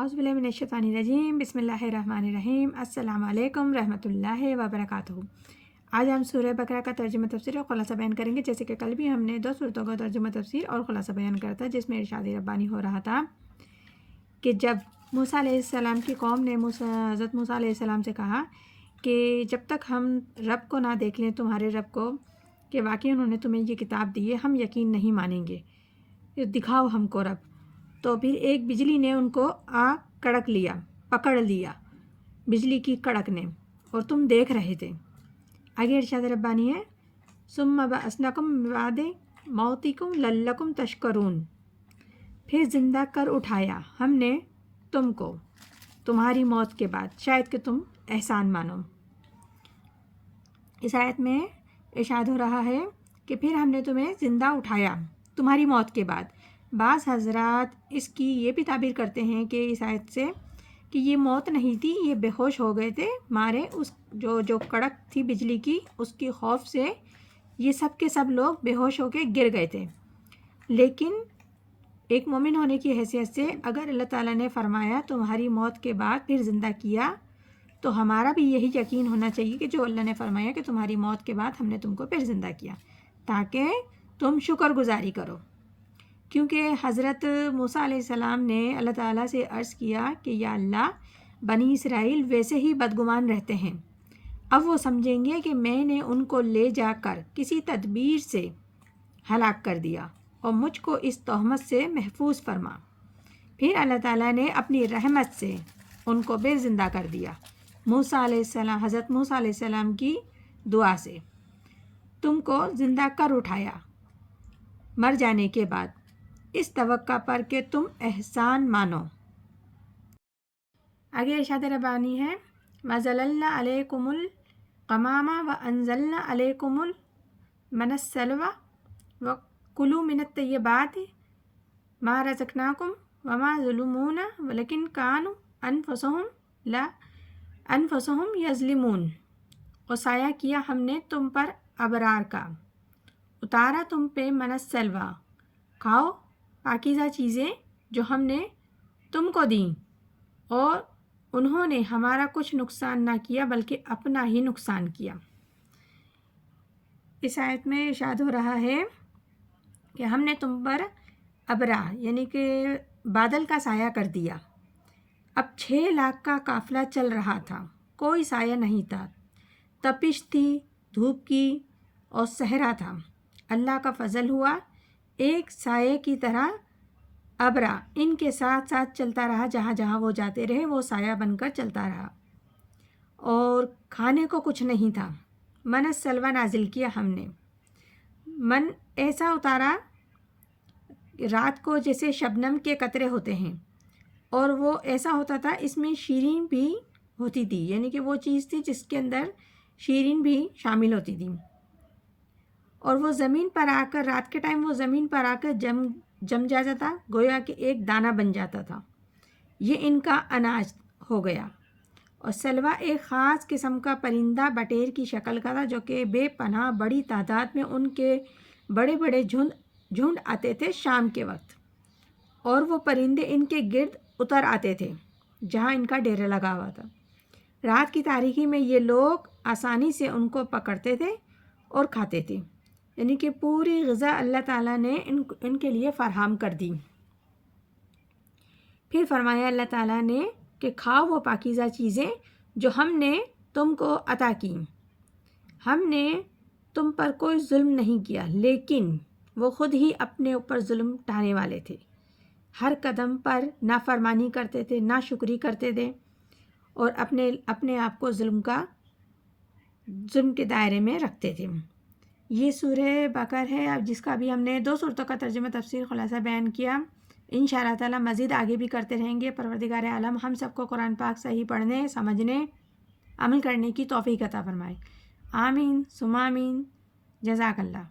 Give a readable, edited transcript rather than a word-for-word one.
اعوذ باللہ من الشیطان الرجیم بسم اللہ الرحمن الرحیم السلام علیکم رحمۃ اللہ وبرکاتہ۔ آج ہم سورہ بقرہ کا ترجمہ تفسیر اور خلاصہ بیان کریں گے، جیسے کہ کل بھی ہم نے 2 صورتوں کا ترجمہ تفسیر اور خلاصہ بیان کرا تھا، جس میں ارشاد ربانی ہو رہا تھا کہ جب موسیٰ علیہ السلام کی قوم نے حضرت موسیٰ علیہ السلام سے کہا کہ جب تک ہم رب کو نہ دیکھ لیں، تمہارے رب کو، کہ واقعی انہوں نے تمہیں یہ کتاب دی ہے، ہم یقین نہیں مانیں گے، دکھاؤ ہم کو رب۔ تو پھر ایک بجلی نے ان کو پکڑ لیا بجلی کی کڑک نے، اور تم دیکھ رہے تھے۔ آگے ارشاد ربانی ہے ثم بعثناکم من بعد موتکم لعلکم تشکرون، پھر زندہ کر اٹھایا ہم نے تم کو تمہاری موت کے بعد، شاید کہ تم احسان مانو۔ اس آیت میں ارشاد ہو رہا ہے کہ پھر ہم نے تمہیں زندہ اٹھایا تمہاری موت کے بعد۔ بعض حضرات اس کی یہ بھی تعبیر کرتے ہیں کہ اس آیت سے کہ یہ موت نہیں تھی، یہ بے ہوش ہو گئے تھے مارے اس جو کڑک تھی بجلی کی، اس کی خوف سے یہ سب کے سب لوگ بے ہوش ہو کے گر گئے تھے۔ لیکن ایک مومن ہونے کی حیثیت سے اگر اللہ تعالیٰ نے فرمایا تمہاری موت کے بعد پھر زندہ کیا، تو ہمارا بھی یہی یقین ہونا چاہیے کہ جو اللہ نے فرمایا کہ تمہاری موت کے بعد ہم نے تم کو پھر زندہ کیا، تاکہ تم شکر گزاری کرو۔ کیونکہ حضرت موسیٰ علیہ السلام نے اللہ تعالیٰ سے عرض کیا کہ یا اللہ، بنی اسرائیل ویسے ہی بدگمان رہتے ہیں، اب وہ سمجھیں گے کہ میں نے ان کو لے جا کر کسی تدبیر سے ہلاک کر دیا، اور مجھ کو اس تہمت سے محفوظ فرما۔ پھر اللہ تعالیٰ نے اپنی رحمت سے ان کو پھر زندہ کر دیا، موسیٰ علیہ السلام، حضرت موسیٰ علیہ السلام کی دعا سے تم کو زندہ کر اٹھایا مر جانے کے بعد، اس توقع پر کہ تم احسان مانو۔ آگے ارشاد ربانی ہے وَظَلَلْنَا عَلَيْكُمُ الْغَمَامَ وَأَنزَلْنَا عَلَيْكُمُ الْمَنَّ وَالسَّلْوَىٰ وَكُلُوا مِنَ الطَّيِّبَاتِ مَا رَزَقْنَاكُمْ وَمَا ظَلَمُونَا وَلَكِنْ كَانُوا أَنفُسَهُمْ يَظْلِمُونَ۔ اور سایہ کیا ہم نے تم پر ابرار کا، اتارا تم پہ من السلویٰ، کھاؤ پاکیزہ چیزیں جو ہم نے تم کو دیں، اور انہوں نے ہمارا کچھ نقصان نہ کیا بلکہ اپنا ہی نقصان کیا۔ اس آیت میں ارشاد ہو رہا ہے کہ ہم نے تم پر ابرا یعنی کہ بادل کا سایہ کر دیا۔ اب 6 لاکھ کا قافلہ چل رہا تھا، کوئی سایہ نہیں تھا، تپش تھی دھوپ کی اور صحرا تھا۔ اللہ کا فضل ہوا، ایک سائے کی طرح ابرا ان کے ساتھ ساتھ چلتا رہا، جہاں جہاں وہ جاتے رہے وہ سایہ بن کر چلتا رہا، اور کھانے کو کچھ نہیں تھا۔ من السلویٰ نازل کیا ہم نے، من ایسا اتارا رات کو جیسے شبنم کے قطرے ہوتے ہیں، اور وہ ایسا ہوتا تھا اس میں شیرین بھی ہوتی تھی، یعنی کہ وہ چیز تھی جس کے اندر شیرین بھی شامل ہوتی تھی، اور وہ زمین پر آ کر رات کے ٹائم وہ زمین پر آ کر جم جاتا تھا، گویا کہ ایک دانہ بن جاتا تھا۔ یہ ان کا اناج ہو گیا۔ اور سلویٰ ایک خاص قسم کا پرندہ بٹیر کی شکل کا تھا، جو کہ بے پناہ بڑی تعداد میں ان کے بڑے بڑے جھنڈ آتے تھے شام کے وقت، اور وہ پرندے ان کے گرد اتر آتے تھے جہاں ان کا ڈیرا لگا ہوا تھا۔ رات کی تاریکی میں یہ لوگ آسانی سے ان کو پکڑتے تھے اور کھاتے تھے، یعنی کہ پوری غذا اللہ تعالیٰ نے ان کے لیے فراہم کر دی۔ پھر فرمایا اللہ تعالیٰ نے کہ کھاؤ وہ پاکیزہ چیزیں جو ہم نے تم کو عطا کی، ہم نے تم پر کوئی ظلم نہیں کیا، لیکن وہ خود ہی اپنے اوپر ظلم ڈھانے والے تھے، ہر قدم پر نافرمانی کرتے تھے، ناشکری کرتے تھے، اور اپنے آپ کو ظلم کے دائرے میں رکھتے تھے۔ یہ سورہ بقرہ ہے، اب جس کا بھی ہم نے 2 صورتوں کا ترجمہ تفسیر خلاصہ بیان کیا۔ انشاءاللہ تعالیٰ مزید آگے بھی کرتے رہیں گے۔ پروردگار عالم ہم سب کو قرآن پاک صحیح پڑھنے، سمجھنے، عمل کرنے کی توفیق عطا فرمائے۔ آمین ثم آمین۔ جزاک اللہ۔